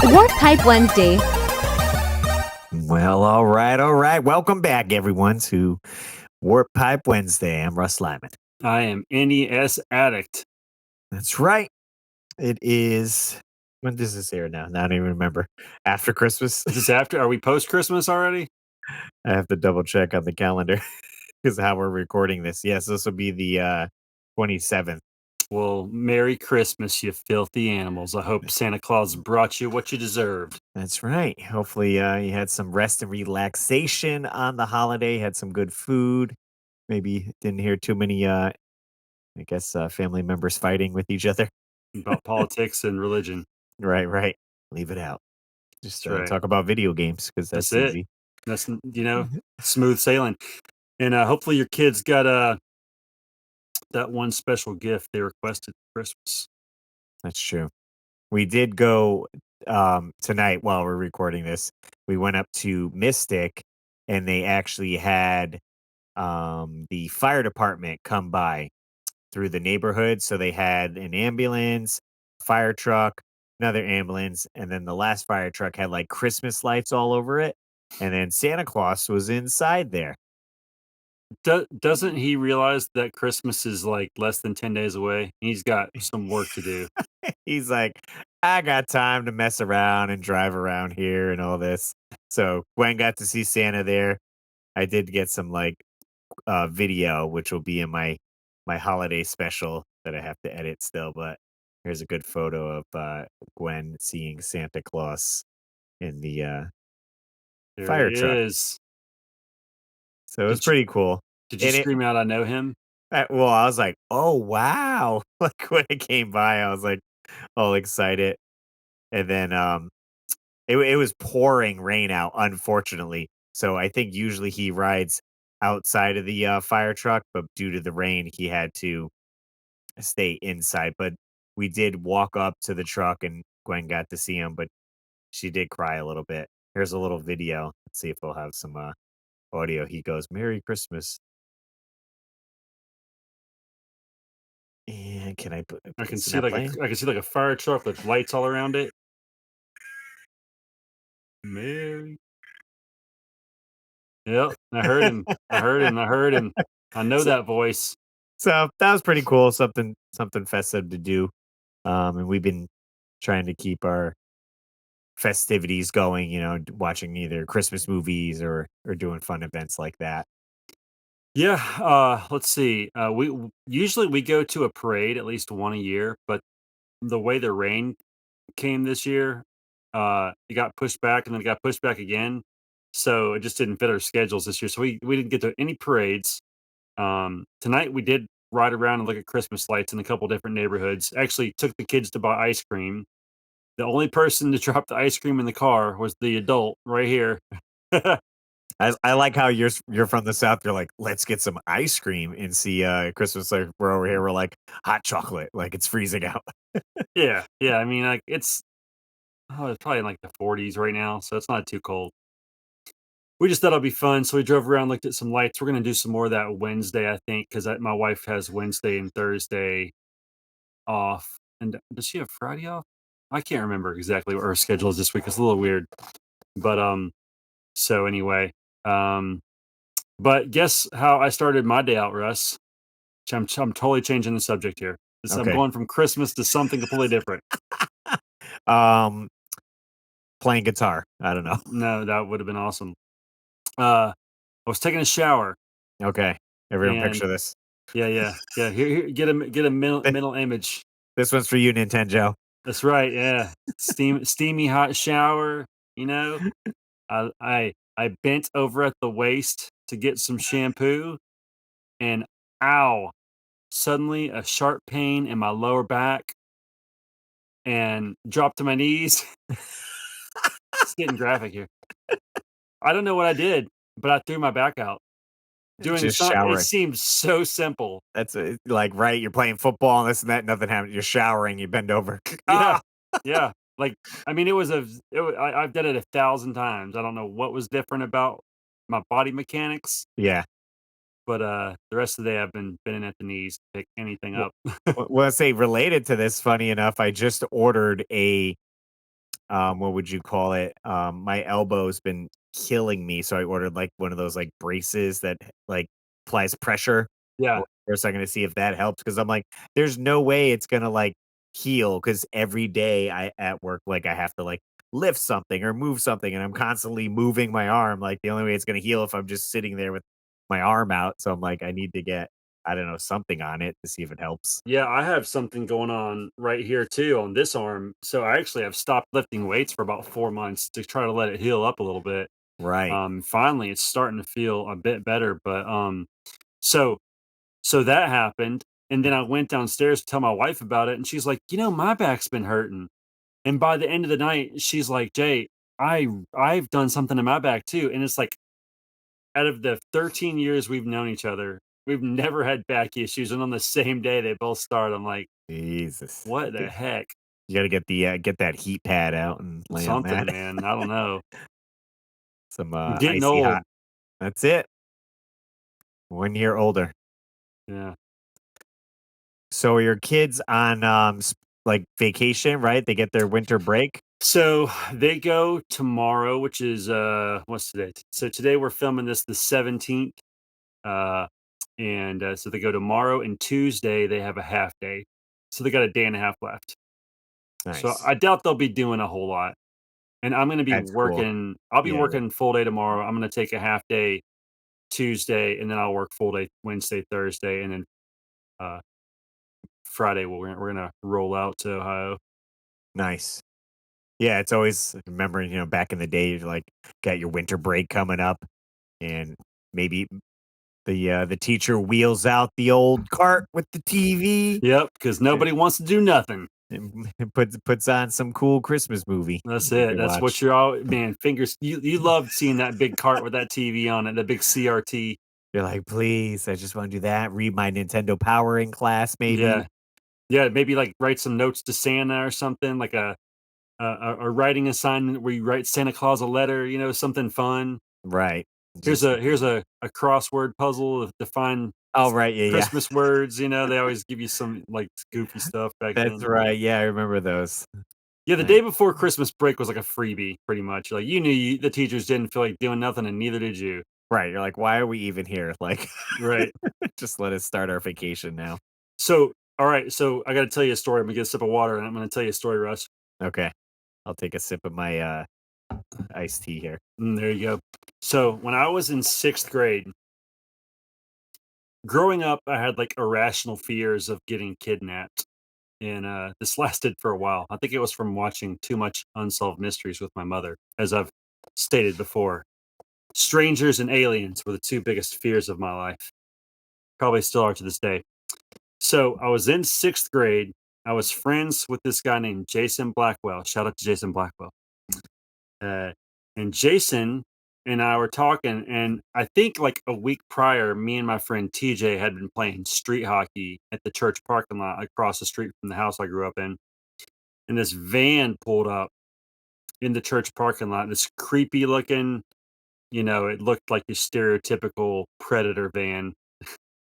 Warp Pipe Wednesday. Well, all right. Welcome back, everyone, to Warp Pipe Wednesday. I'm Russ Lyman. I am NES Addict. That's right. It is. When does this air now? I don't even remember. After Christmas? Is this after? Are we post-Christmas already? I have to double check on the calendar because how we're recording this. Yes, this will be the 27th. Well, Merry Christmas, you filthy animals. I hope Santa Claus brought you what you deserved. That's right. Hopefully, you had some rest and relaxation on the holiday, had some good food. Maybe didn't hear too many, I guess, family members fighting with each other. About politics and religion. Right. Leave it out. Just That's right. talk about video games because that's it. easy. That's, smooth sailing. And hopefully your kids got that one special gift they requested for Christmas. That's true. We did go tonight while we're recording this. We went up to Mystic and they actually had the fire department come by through the neighborhood. So they had an ambulance, fire truck, another ambulance, and then the last fire truck had like Christmas lights all over it. And then Santa Claus was inside there. Doesn't he realize that Christmas is like less than 10 days away? He's got some work to do. He's like, I got time to mess around and drive around here and all this. So Gwen got to see Santa there. I did get some like video, which will be in my holiday special that I have to edit still. But here's a good photo of Gwen seeing Santa Claus in the fire truck. Is. So it was pretty cool. Did you scream out, I know him? Well, I was like, oh, wow. Like when it came by, I was like all excited. And then it was pouring rain out, unfortunately. So I think usually he rides outside of the fire truck, but due to the rain, he had to stay inside. But we did walk up to the truck and Gwen got to see him, but she did cry a little bit. Here's a little video. Let's see if we'll have some audio. He goes, Merry Christmas. And can I put? I can see like a fire truck with lights all around it. Mary. Yep, I heard him. I know that voice. So that was pretty cool. Something festive to do. And we've been trying to keep our festivities going, watching either Christmas movies or doing fun events like that. Yeah, let's see. We usually go to a parade at least one a year, but the way the rain came this year, it got pushed back and then it got pushed back again. So it just didn't fit our schedules this year. So we didn't get to any parades. Tonight we did ride around and look at Christmas lights in a couple different neighborhoods. Actually took the kids to buy ice cream. The only person to drop the ice cream in the car was the adult right here. I like how you're from the South. You're like, let's get some ice cream and see Christmas. Like we're over here, we're like hot chocolate, like it's freezing out. Yeah. I mean, like it's probably in like the 40s right now, so it's not too cold. We just thought it'd be fun, so we drove around, looked at some lights. We're gonna do some more of that Wednesday, I think, because my wife has Wednesday and Thursday off. And does she have Friday off? I can't remember exactly what her schedule is this week. It's a little weird, but So anyway, but guess how I started my day out, Russ? I'm totally changing the subject here. Okay. I'm going from Christmas to something completely different. Playing guitar. I don't know. No, that would have been awesome. I was taking a shower. Okay, everyone, picture this. Yeah. Here, get a mental image. This one's for you, Nintendo. That's right. Yeah, steamy hot shower. I bent over at the waist to get some shampoo, and ow! Suddenly, a sharp pain in my lower back, and dropped to my knees. It's getting graphic here. I don't know what I did, but I threw my back out. Doing something, it seems so simple. That's like, right, you're playing football and this and that, nothing happened. You're showering, you bend over. Yeah. Like, I mean, I've done it 1,000 times. I don't know what was different about my body mechanics. Yeah. But the rest of the day, I've been bending at the knees to pick anything up. Well, say related to this, funny enough, I just ordered a what would you call it? My elbow's been killing me, so I ordered like one of those like braces that like applies pressure Yeah. for a second to see if that helps. Because I'm like, there's no way it's gonna like heal. Because every day I at work, like I have to like lift something or move something, and I'm constantly moving my arm. Like the only way it's gonna heal if I'm just sitting there with my arm out. So I'm like, I need to get, I don't know, something on it to see if it helps. Yeah, I have something going on right here too on this arm. So I actually have stopped lifting weights for about 4 months to try to let it heal up a little bit. Right. Finally it's starting to feel a bit better, but so so that happened, and then I went downstairs to tell my wife about it, and she's like, "You know, my back's been hurting." And by the end of the night, she's like, "Jay, I've done something to my back too." And it's like, out of the 13 years we've known each other, we've never had back issues, and on the same day they both start. I'm like, Jesus. "What the heck?" You gotta get that heat pad out and lay on that. Something, man. I don't know. Some, I'm getting icy hot. old. That's it. 1 year older. Yeah. So are your kids on, like, vacation, right? They get their winter break? So they go tomorrow, which is what's today? So today we're filming this the 17th. Uh and so they go tomorrow and Tuesday they have a half day. So they got a day and a half left. So Nice. I doubt they'll be doing a whole lot. And I'm gonna be That's cool. working, I'll be Yeah, yeah. working full day tomorrow. I'm gonna take a half day Tuesday, and then I'll work full day Wednesday, Thursday, and then uh Friday we're gonna roll out to Ohio. Nice. Yeah, it's always remembering, back in the day, you're like, got your winter break coming up, and maybe the teacher wheels out the old cart with the TV Yep, because nobody wants to do nothing. and puts on some cool Christmas movie That's you it. can That's what watch. you're all, man, fingers, you loved seeing that big cart with that TV on it, the big CRT. You're like, "Please, I just wanna do that, read my Nintendo Power in class, maybe." Yeah. Yeah, maybe, like, write some notes to Santa or something, like a writing assignment where you write Santa Claus a letter, something fun. Right. Here's Just a crossword puzzle to find Oh, right, yeah, yeah. Christmas words, they always give you some, like, goofy stuff back That's then. right, yeah, I remember those. Yeah, the Nice. day before Christmas break was like a freebie, pretty much. Like, you knew the teachers didn't feel like doing nothing, and neither did you. Right, you're like, "Why are we even here?" Like, Right. just let us start our vacation now. So, all right, so I gotta tell you a story. I'm gonna get a sip of water, and I'm gonna tell you a story, Russ. Okay. I'll take a sip of my, iced tea here. There you go. So, when I was in 6th grade, growing up, I had, like, irrational fears of getting kidnapped, and, this lasted for a while. I think it was from watching too much Unsolved Mysteries with my mother, as I've stated before. Strangers and aliens were the 2 biggest fears of my life, probably still are to this day. So, I was in 6th grade. I was friends with this guy named Jason Blackwell. Shout out to Jason Blackwell. Uh, and Jason and I were talking, and I think like a week prior, me and my friend TJ had been playing street hockey at the church parking lot across the street from the house I grew up in. And this van pulled up in the church parking lot, this creepy looking, it looked like your stereotypical predator van,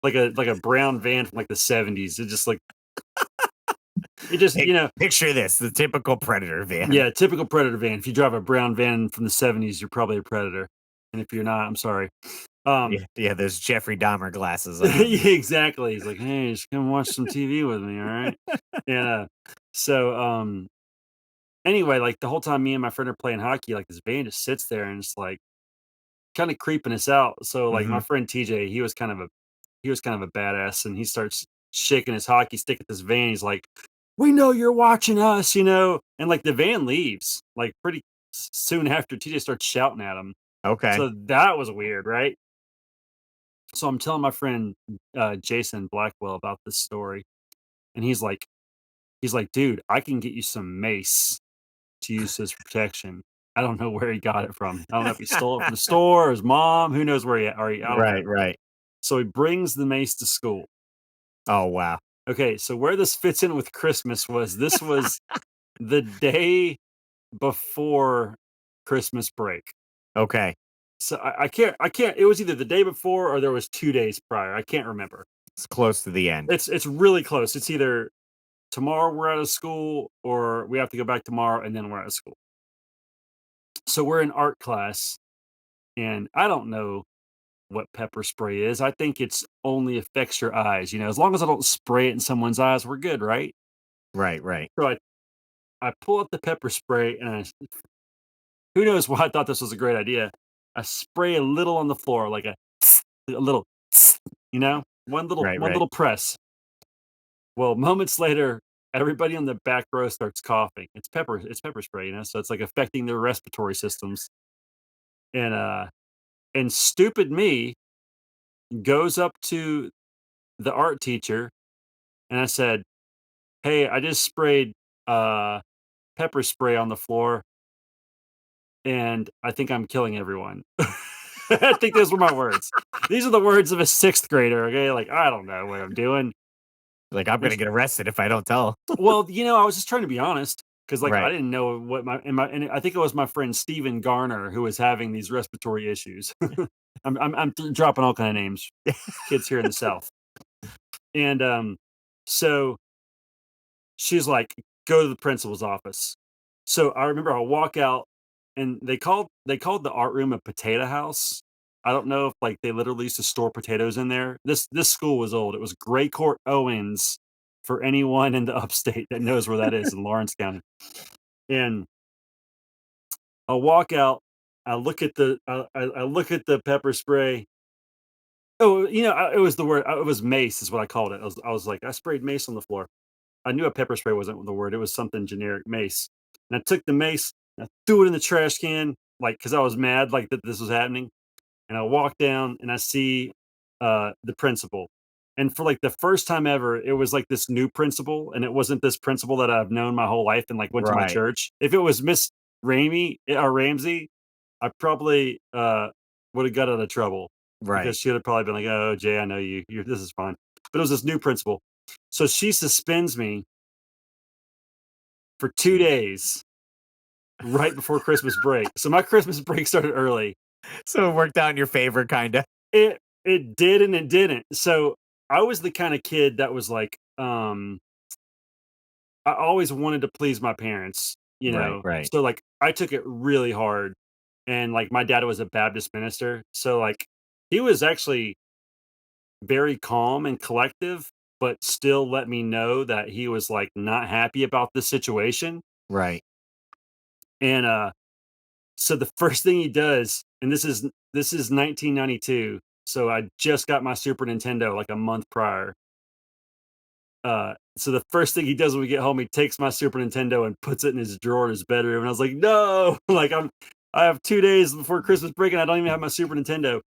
like a brown van from like the 70s. It just, Picture this, the typical predator van. yeah, typical predator van. If you drive a brown van from the 70s, you're probably a predator. And if you're not, I'm sorry. Um, Yeah, yeah, those Jeffrey Dahmer glasses on. yeah, exactly. He's like, "Hey, just come watch some TV with me, all right?" And, so, anyway, like, the whole time me and my friend are playing hockey, like, this van just sits there and it's, like, kinda creeping us out. So, like, my Mhm. friend TJ, he was kind of a badass, and he starts shaking his hockey stick at this van. He's like, "We know you're watching us," and, like, the van leaves, like, pretty soon after TJ starts shouting at him. Okay. So that was weird, right? So I'm telling my friend, Jason Blackwell about this story, and he's like, "Dude, I can get you some mace to use as protection." I don't know where he got it from. I don't know if he stole it from the store or his mom, who knows where I don't know. Right, right. So he brings the mace to school. Oh, wow. Okay, so where this fits in with Christmas was this was the day before Christmas break. Okay. So I can't, it was either the day before or there was 2 days prior. I can't remember. It's close to the end. It's really close. It's either tomorrow we're out of school, or we have to go back tomorrow and then we're out of school. So we're in art class, and I don't know what pepper spray is. I think it's only affects your eyes. As long as I don't spray it in someone's eyes, we're good, right? Right, right. So I pull up the pepper spray, and who knows why I thought this was a great idea. I spray a little on the floor, like a little, one little Right, one right. little press. Well, moments later, everybody on the back row starts coughing. It's pepper spray, so it's like affecting their respiratory systems. And stupid me goes up to the art teacher, and I said, "Hey, I just sprayed uh pepper spray on the floor, and I think I'm killing everyone." I think those were my words. These are the words of a sixth grader. Okay, like I don't know what I'm doing. Like, I'm And gonna get arrested if I don't tell. Well, I was just trying to be honest because, like, I Right. didn't know what and I think it was my friend Steven Garner who was having these respiratory issues. I'm dropping all kind of names, kids here in the South, and so she's like, "Go to the principal's office." So I remember I walk out, and they called the art room a potato house. I don't know if like they literally used to store potatoes in there. This school was old. It was Gray Court Owens for anyone in the upstate that knows where that is in Lawrence County. And I walk out, I look at the pepper spray. Oh, it was the word. It was mace, is what I called it. I was like, I sprayed mace on the floor. I knew a pepper spray wasn't the word. It was something generic, mace. And I took the mace, and I threw it in the trash can, like because I was mad, like that this was happening. And I walk down, and I see the principal. And for like the first time ever, it was like this new principal, and it wasn't this principal that I've known my whole life and like went to my Right, church. If it was Miss or Ramsey, I probably would have got out of trouble because right. she would have probably been like, "Oh, Jay, I know you. This is fine." But it was this new principal, so she suspends me for 2 days right before Christmas break. So my Christmas break started early. So it worked out in your favor, kinda. It did and it didn't. So I was the kind of kid that was like, I always wanted to please my parents, Right, right, So like I took it really hard. And like my dad was a Baptist minister. So like he was actually very calm and collective, but still let me know that he was like not happy about the situation. right. And so the first thing he does, and this is 1992, so I just got my Super Nintendo like a month prior. So the first thing he does when we get home, he takes my Super Nintendo and puts it in his drawer in his bedroom, and I was like, "No!" Like I have 2 days before Christmas break, and I don't even have my Super Nintendo.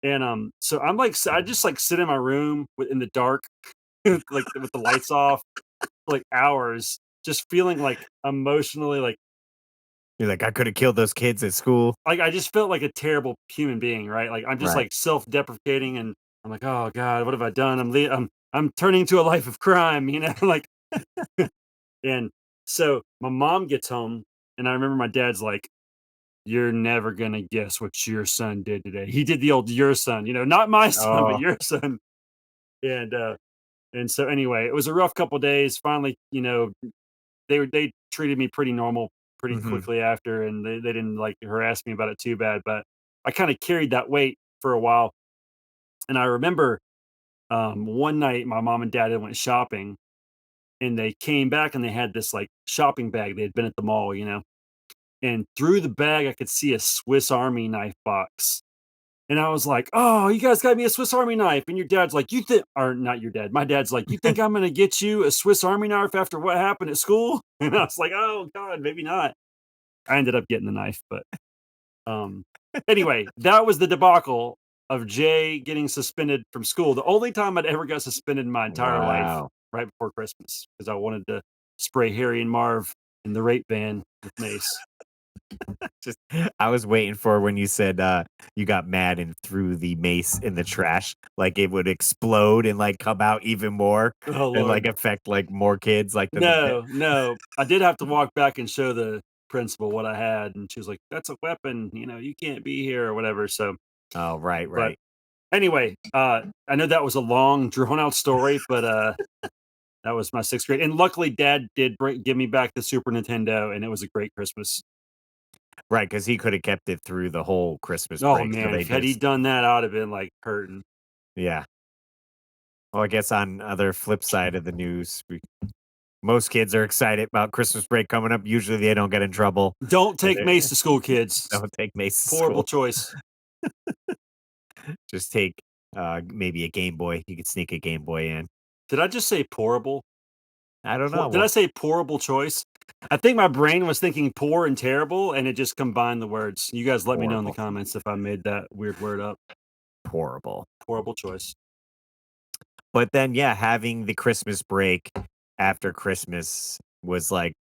And so I'm like, I just like sit in my room in the dark, like with the lights off, for like hours, just feeling like emotionally You're like, "I coulda killed those kids at school." like I just felt like a terrible human being, right? Like I'm just Right. like self-deprecating, and I'm like, "Oh God, what have I done? I'm turning to a life of crime," like. And so my mom gets home, and I remember my dad's like, "You're never gonna guess what your son did today. He did the old your son, not my son, but Oh. your son." And and so anyway, it was a rough couple days. Finally, they treated me pretty normal pretty Mhm. quickly after, and they didn't like harass me about it too bad. But I kind of carried that weight for a while. And I remember one night my mom and dad had went shopping, and they came back, and they had this like shopping bag. They had been at the mall, and through the bag I could see a Swiss Army knife box. And I was like, "Oh, you guys got me a Swiss Army knife." And your dad's like, "You think," or not your dad, my dad's like, "You think I'm gonna get you a Swiss Army knife after what happened at school?" And I was like, "Oh God, maybe not." I ended up getting the knife, but um anyway, that was the debacle of Jay getting suspended from school. The only time I'd ever got suspended in my entire life, Wow. right before Christmas, because I wanted to spray Harry and Marv in the rape van with mace. Just I was waiting for when you said, you got mad and threw the mace in the trash, like it would explode and, like, come out even more Oh and, like, Lord. affect, like, more kids, like, the No, no. I did have to walk back and show the principal what I had, and she was like, "That's a weapon, you can't be here," or whatever. So, Oh, right, but right. anyway, I know that was a long, drawn out story, but That was my 6th grade, and luckily, dad did give me back the Super Nintendo, and it was a great Christmas. Right, because he coulda kept it through the whole Christmas Oh, break, so man, they had he just done that, I would have been, like, hurting. yeah. Well, I guess on other flip side of the news, most kids are excited about Christmas break coming up. Usually, they don't get in trouble, Don't and take Mace to school, kids. don't take Mace to Horrible school. choice. Just take, maybe a Game Boy. You could sneak a Game Boy in. Did I just say pourable? I don't know. Did I Well, say pourable choice? I think my brain was thinking poor and terrible, and it just combined the words. You guys let me know in the horrible, comments if I made that weird word up. horrible. Horrible choice. But then, yeah, having the Christmas break after Christmas was, like,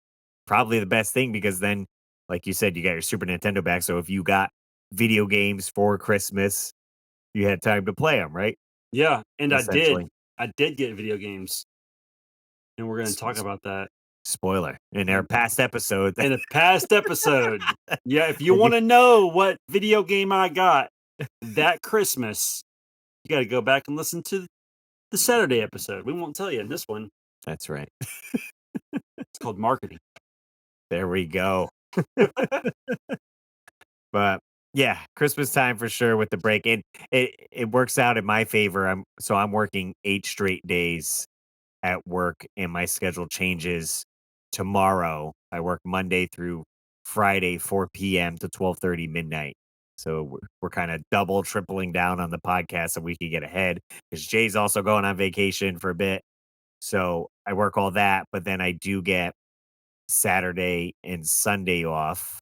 probably the best thing because then, like you said, you got your Super Nintendo back, so if you got video games for Christmas, you had time to play them, right? Yeah, and I did. Essentially. I did get video games, and we're gonna S talk s about that spoiler, in our in past episode in a past episode. Yeah, if you that you wanna know what video game I got that Christmas, you gotta go back and listen to the Saturday episode. We won't tell you in this one. that's right. It's called marketing. There we go. But, yeah, Christmas time for sure with the break, and it works out in my favor. I'm working 8 straight days at work, and my schedule changes tomorrow. I work Monday through Friday, 4 p.m. to 12:30 midnight. So we're kind of double, tripling down on the podcast so we can get ahead because Jay's also going on vacation for a bit. So I work all that, but then I do get Saturday and Sunday off,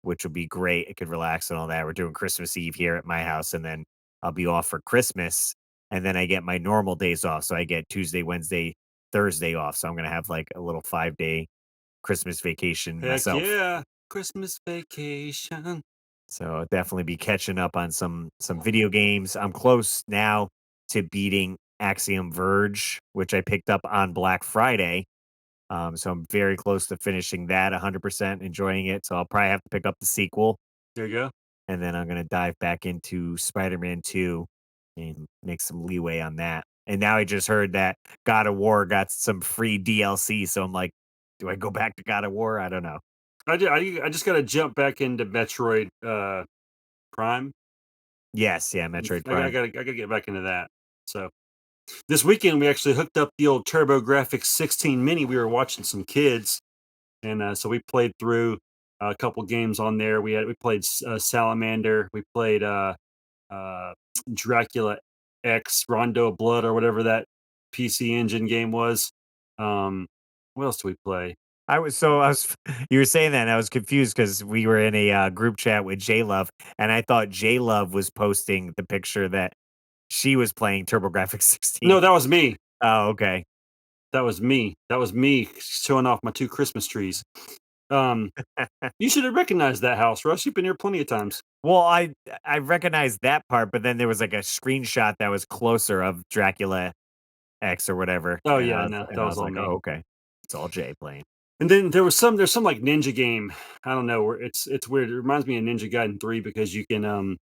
which would be great. I could relax and all that. We're doing Christmas Eve here at my house, and then I'll be off for Christmas. And then I get my normal days off. So I get Tuesday, Wednesday, Thursday off. So I'm gonna have like a little 5 day Christmas vacation Heck myself. yeah. Christmas vacation. So I'll definitely be catching up on some video games. I'm close now to beating Axiom Verge, which I picked up on Black Friday. So I'm very close to finishing that 100%, enjoying it. So I'll probably have to pick up the sequel, There you go. and then I'm gonna dive back into Spider-Man 2 and make some leeway on that. And now I just heard that God of War got some free DLC, so I'm like, do I go back to God of War? I don't know. I just gotta jump back into Metroid, Prime. Yes, yeah, Metroid Prime. I gotta get back into that. So, this weekend, we actually hooked up the old TurboGrafx 16 Mini. We were watching some kids, and, so we played through a couple games on there. We played Salamander. We played, uh, Dracula X, Rondo of Blood, or whatever that PC Engine game was. Um, what else do we play? I was you were saying that and I was confused because we were in a group chat with J Love, and I thought J Love was posting the picture that she was playing TurboGrafx 16. No, that was me. Oh, okay. That was me. That was me showing off my 2 Christmas trees. Um, you should have recognized that house, Russ. You've been here plenty of times. Well, I recognized that part, but then there was like a screenshot that was closer of Dracula X or whatever, Oh, yeah, no, and that I was was all like, me. "Oh, okay. It's all Jay playing." And then there's some, like, ninja game, I don't know, where it's weird. It reminds me of Ninja Gaiden 3 because you can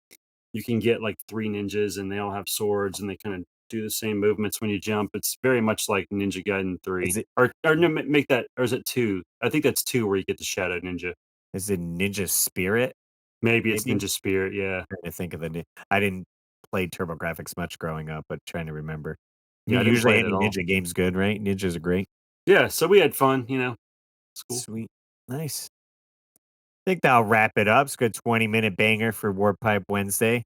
get, like, 3 ninjas, and they all have swords, and they kinda do the same movements when you jump. It's very much like Ninja Gaiden 3. Is it Or no, make that, or is it 2? I think that's 2 where you get the Shadow Ninja. is it Ninja Spirit? Maybe it's Maybe? Ninja Spirit, yeah. Trying to think of the I didn't play TurboGrafx much growing up, but trying to remember. Yeah, I didn't Usually play it at any all. Ninja game's good, right? Ninjas are great. Yeah, so we had fun, it's cool. Sweet. Nice. Think that'll wrap it up. It's a good 20-minute banger for Warp Pipe Wednesday.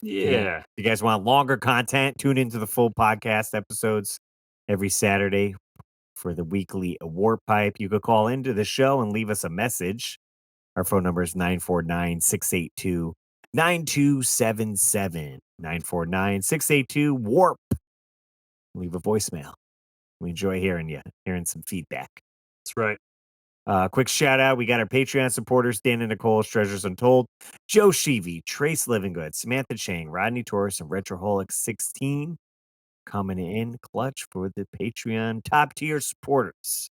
If Yeah, you guys want longer content, tune into the full podcast episodes every Saturday for the weekly Warp Pipe. You could call into the show and leave us a message. Our phone number is 949-682-9277. 949-682 Warp. Leave a voicemail. We enjoy hearing you, hearing some feedback. that's right. Quick shout out. We got our Patreon supporters, Dan and Nicole's Treasures Untold, Joe Sheevy, Trace Livinggood, Samantha Chang, Rodney Torres, and Retroholic 16 coming in clutch for the Patreon top tier supporters.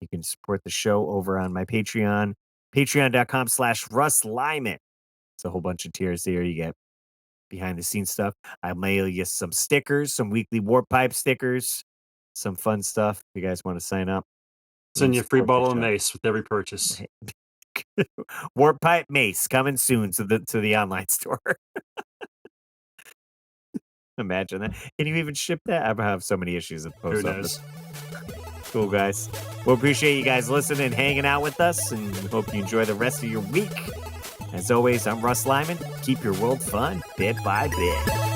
You can support the show over on my Patreon, patreon.com/Russ Lyman. It's a whole bunch of tiers there. You get behind the scenes stuff. I mail you some stickers, some weekly Warp Pipe stickers, some fun stuff. If you guys want to sign up, you can Send you a free support the bottle of show. Mace with every purchase. Warp Pipe Mace coming soon to the online store. Imagine that. Can you even ship that? I have so many issues at the Who post office. knows? Cool, guys. Well, appreciate you guys listening and hanging out with us, and hope you enjoy the rest of your week. As always, I'm Russ Lyman. Keep your world fun bit by bit.